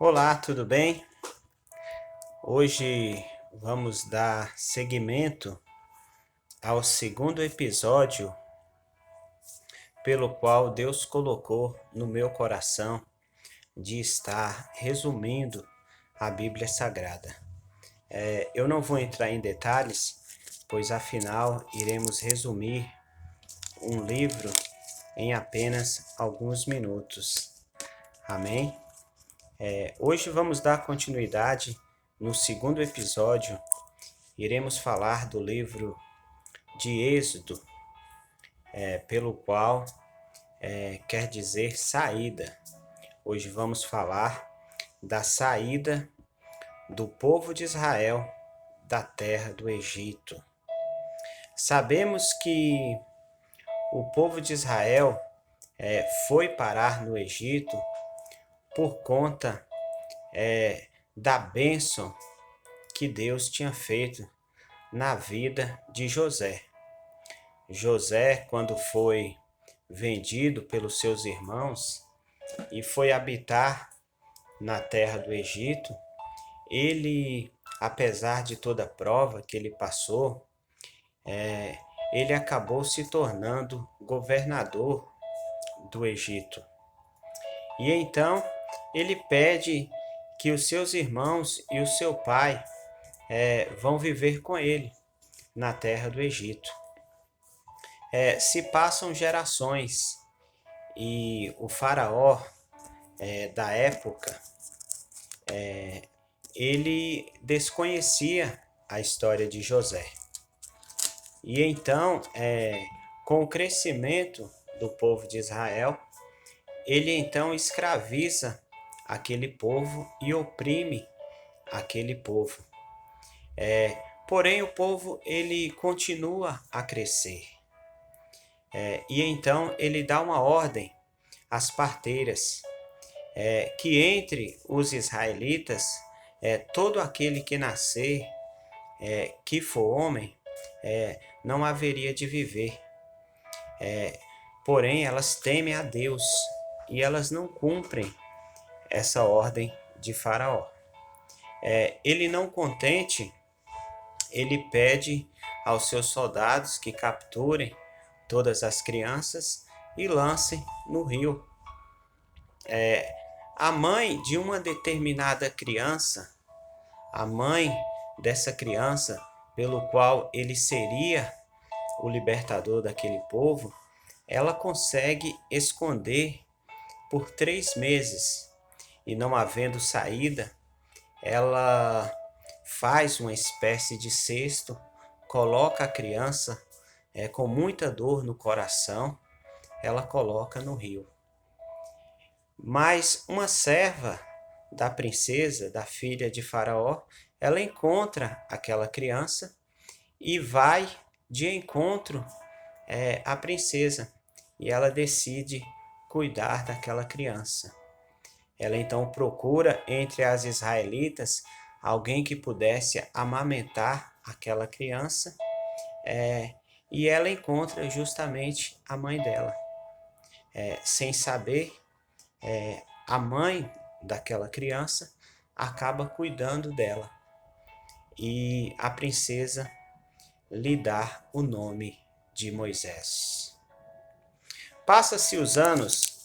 Olá, tudo bem? Hoje vamos dar seguimento ao segundo episódio pelo qual Deus colocou no meu coração de estar resumindo a Bíblia Sagrada. Eu não vou entrar em detalhes, pois afinal iremos resumir um livro em apenas alguns minutos. Amém? Hoje vamos dar continuidade no segundo episódio. Iremos falar do livro de Êxodo, pelo qual quer dizer saída. Hoje vamos falar da saída do povo de Israel da terra do Egito. Sabemos que o povo de Israel foi parar no Egito por conta da bênção que Deus tinha feito na vida de José. José, quando foi vendido pelos seus irmãos e foi habitar na terra do Egito, ele, apesar de toda a prova que ele passou, ele acabou se tornando governador do Egito. E então ele pede que os seus irmãos e o seu pai vão viver com ele na terra do Egito. Se passam gerações e o faraó da época, ele desconhecia a história de José. E então, com o crescimento do povo de Israel, ele então escraviza aquele povo e oprime aquele povo. Porém, o povo ele continua a crescer. E então ele dá uma ordem às parteiras, que entre os israelitas, todo aquele que nascer, que for homem, não haveria de viver. Porém, elas temem a Deus e elas não cumprem essa ordem de Faraó. Ele não contente, ele pede aos seus soldados que capturem todas as crianças e lancem no rio. A mãe de uma determinada criança, a mãe dessa criança, pelo qual ele seria o libertador daquele povo, ela consegue esconder por 3 meses e não havendo saída, ela faz uma espécie de cesto, coloca a criança com muita dor no coração, ela coloca no rio. Mas uma serva da princesa, da filha de Faraó, ela encontra aquela criança e vai de encontro à princesa. E ela decide cuidar daquela criança. Ela então procura entre as israelitas alguém que pudesse amamentar aquela criança, e ela encontra justamente a mãe dela. Sem saber, a mãe daquela criança acaba cuidando dela e a princesa lhe dá o nome de Moisés. Passa-se os anos,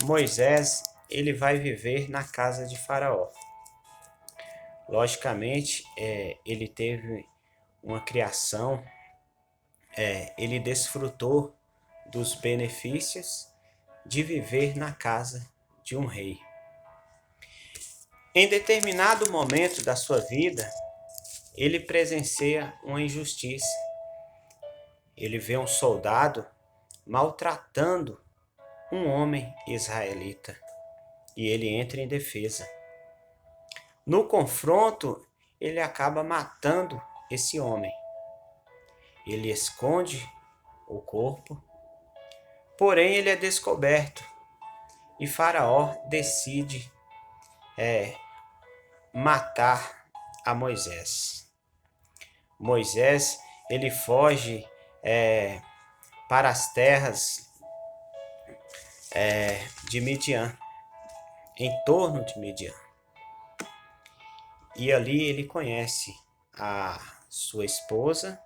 Moisés ele vai viver na casa de Faraó. Logicamente, ele teve uma criação, ele desfrutou dos benefícios de viver na casa de um rei. Em determinado momento da sua vida, ele presencia uma injustiça. Ele vê um soldado maltratando um homem israelita e ele entra em defesa. No confronto, ele acaba matando esse homem. Ele esconde o corpo, porém ele é descoberto e Faraó decide matar a Moisés. Moisés ele foge para as terras de Midian, em torno de Midian. E ali ele conhece a sua esposa,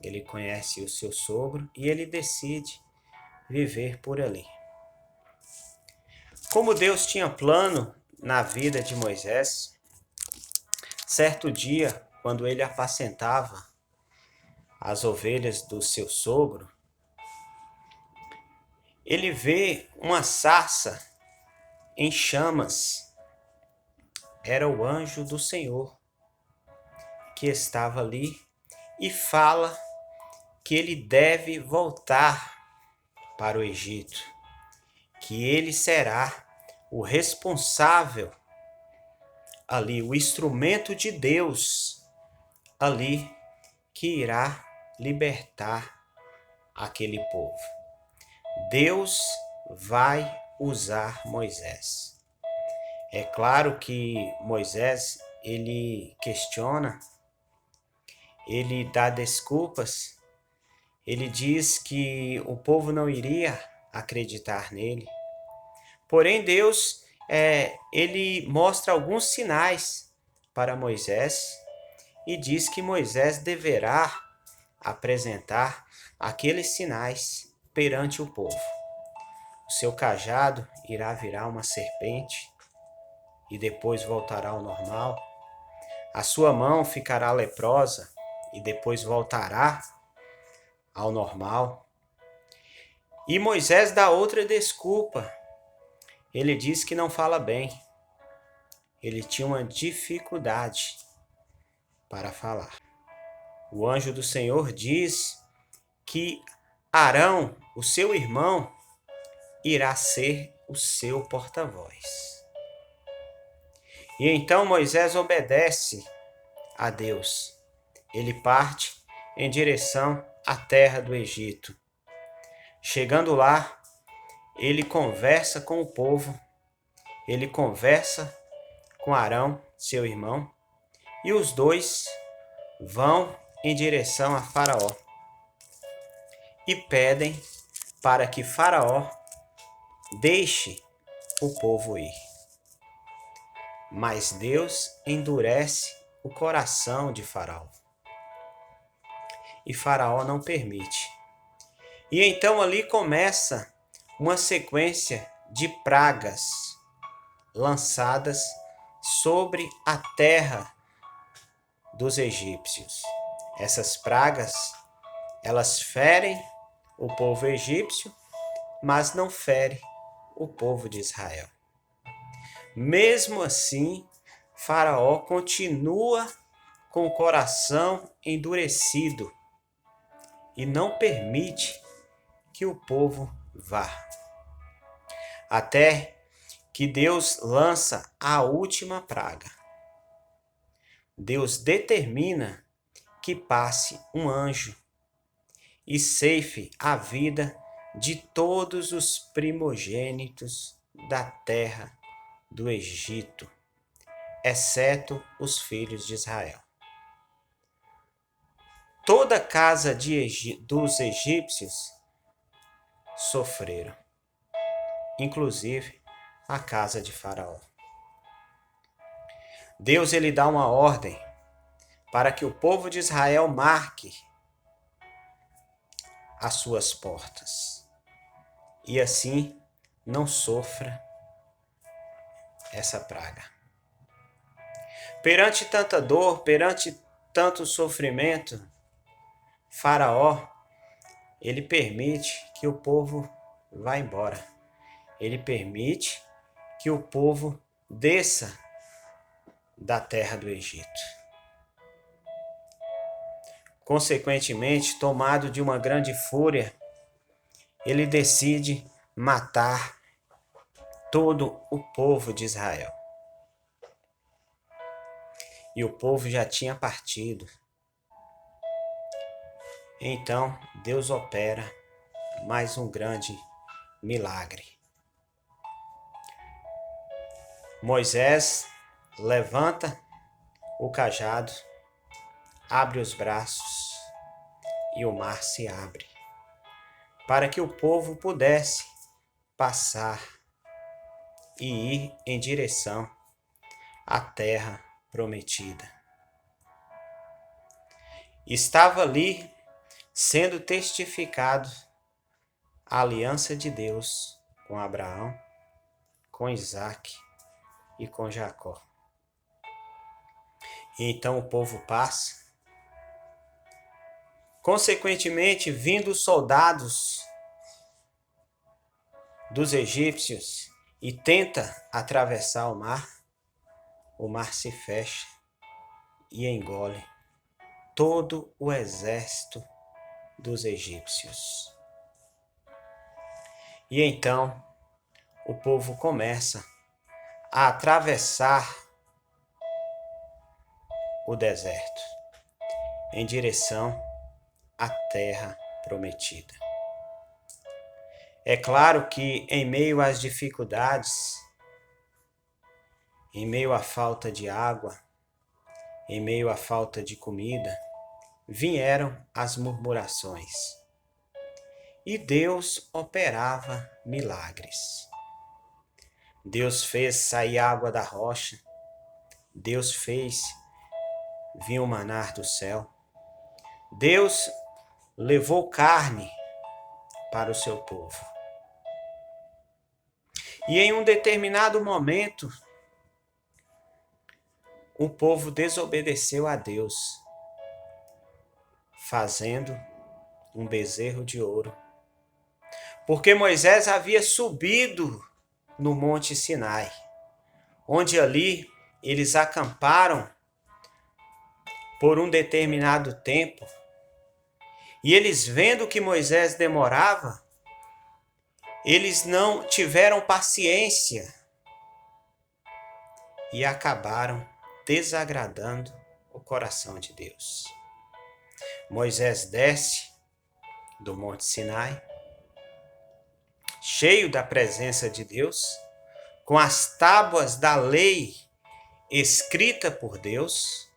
ele conhece o seu sogro e ele decide viver por ali. Como Deus tinha plano na vida de Moisés, certo dia, quando ele apacentava as ovelhas do seu sogro, ele vê uma sarça em chamas. Era o anjo do Senhor que estava ali e fala que ele deve voltar para o Egito, que ele será o responsável ali, o instrumento de Deus ali que irá libertar aquele povo. Deus vai usar Moisés. É claro que Moisés, ele questiona, ele dá desculpas, ele diz que o povo não iria acreditar nele. Porém, Deus, ele mostra alguns sinais para Moisés e diz que Moisés deverá apresentar aqueles sinais perante o povo. O seu cajado irá virar uma serpente e depois voltará ao normal. A sua mão ficará leprosa e depois voltará ao normal. E Moisés dá outra desculpa. Ele diz que não fala bem. Ele tinha uma dificuldade para falar. O anjo do Senhor diz que Arão, o seu irmão, irá ser o seu porta-voz. E então Moisés obedece a Deus. Ele parte em direção à terra do Egito. Chegando lá, ele conversa com o povo, ele conversa com Arão, seu irmão, e os dois vão em direção a Faraó e pedem para que Faraó deixe o povo ir. Mas Deus endurece o coração de Faraó. E Faraó não permite. E então ali começa uma sequência de pragas lançadas sobre a terra dos egípcios. Essas pragas, elas ferem o povo egípcio, mas não ferem o povo de Israel. Mesmo assim, Faraó continua com o coração endurecido e não permite que o povo vá. Até que Deus lança a última praga. Deus determina que passe um anjo e ceife a vida de todos os primogênitos da terra do Egito, exceto os filhos de Israel. Toda a casa dos egípcios sofreram, inclusive a casa de Faraó. Deus ele dá uma ordem para que o povo de Israel marque as suas portas e assim não sofra essa praga. Perante tanta dor, perante tanto sofrimento, Faraó, ele permite que o povo vá embora. Ele permite que o povo desça da terra do Egito. Consequentemente, tomado de uma grande fúria, ele decide matar todo o povo de Israel. E o povo já tinha partido. Então, Deus opera mais um grande milagre. Moisés levanta o cajado, abre os braços e o mar se abre, para que o povo pudesse passar e ir em direção à terra prometida. Estava ali sendo testificado a aliança de Deus com Abraão, com Isaque e com Jacó. E então o povo passa. Consequentemente, vindo os soldados dos egípcios e tenta atravessar o mar se fecha e engole todo o exército dos egípcios. E então o povo começa a atravessar o deserto em direção à terra prometida. É claro que em meio às dificuldades, em meio à falta de água, em meio à falta de comida, vieram as murmurações. E Deus operava milagres. Deus fez sair água da rocha. Deus fez vir o maná do céu. Deus levou carne para o seu povo. E em um determinado momento, o povo desobedeceu a Deus, fazendo um bezerro de ouro. Porque Moisés havia subido no Monte Sinai, onde ali eles acamparam por um determinado tempo. E eles, vendo que Moisés demorava, eles não tiveram paciência e acabaram desagradando o coração de Deus. Moisés desce do Monte Sinai, cheio da presença de Deus, com as tábuas da lei escrita por Deus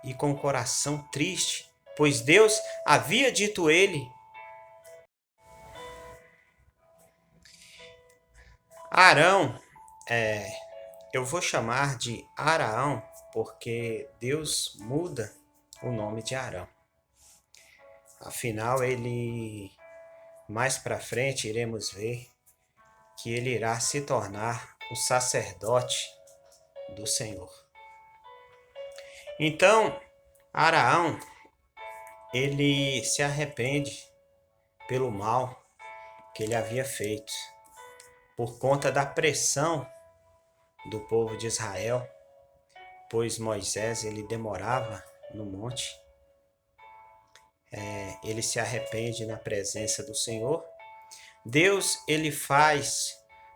e com o coração triste, pois Deus havia dito ele: Arão, eu vou chamar de Araão, porque Deus muda o nome de Arão. Afinal, mais para frente, iremos ver que ele irá se tornar o sacerdote do Senhor. Então, Araão, ele se arrepende pelo mal que ele havia feito, por conta da pressão do povo de Israel, pois Moisés ele demorava no monte. Ele se arrepende na presença do Senhor. Deus ele faz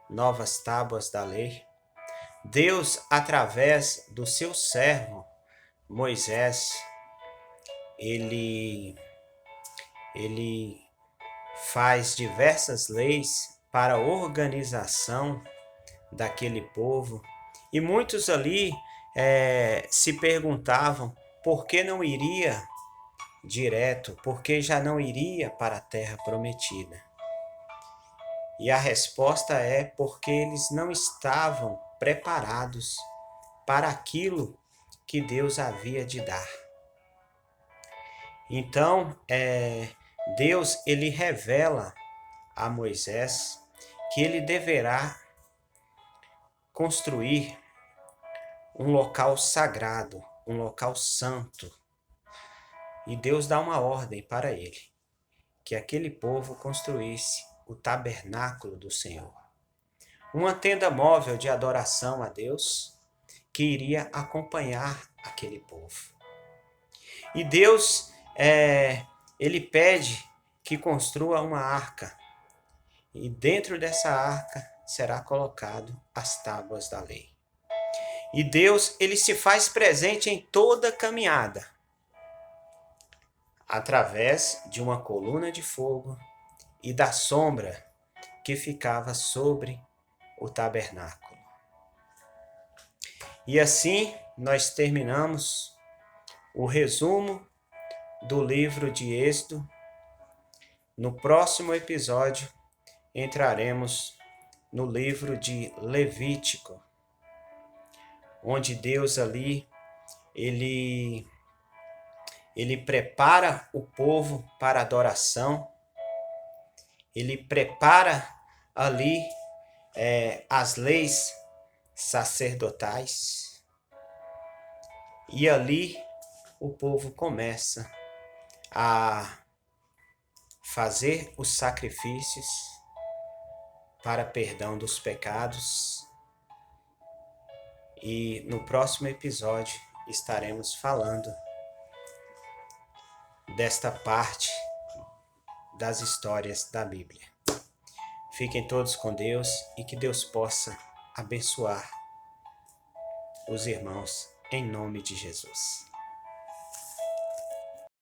novas tábuas da lei. Deus, através do seu servo Moisés, ele faz diversas leis para a organização daquele povo. E muitos ali se perguntavam por que não iria direto, por que já não iria para a terra prometida. E a resposta é porque eles não estavam preparados para aquilo que Deus havia de dar. Então, Deus ele revela a Moisés que ele deverá construir um local sagrado, um local santo. E Deus dá uma ordem para ele, que aquele povo construísse o tabernáculo do Senhor. Uma tenda móvel de adoração a Deus, que iria acompanhar aquele povo. E Deus, ele pede que construa uma arca. E dentro dessa arca será colocado as tábuas da lei. E Deus, ele se faz presente em toda a caminhada, através de uma coluna de fogo e da sombra que ficava sobre o tabernáculo. E assim nós terminamos o resumo do livro de Êxodo. No próximo episódio entraremos no livro de Levítico, onde Deus ali, ele prepara o povo para adoração, ele prepara ali as leis sacerdotais, e ali o povo começa a fazer os sacrifícios para perdão dos pecados. E no próximo episódio estaremos falando desta parte das histórias da Bíblia. Fiquem todos com Deus e que Deus possa abençoar os irmãos em nome de Jesus.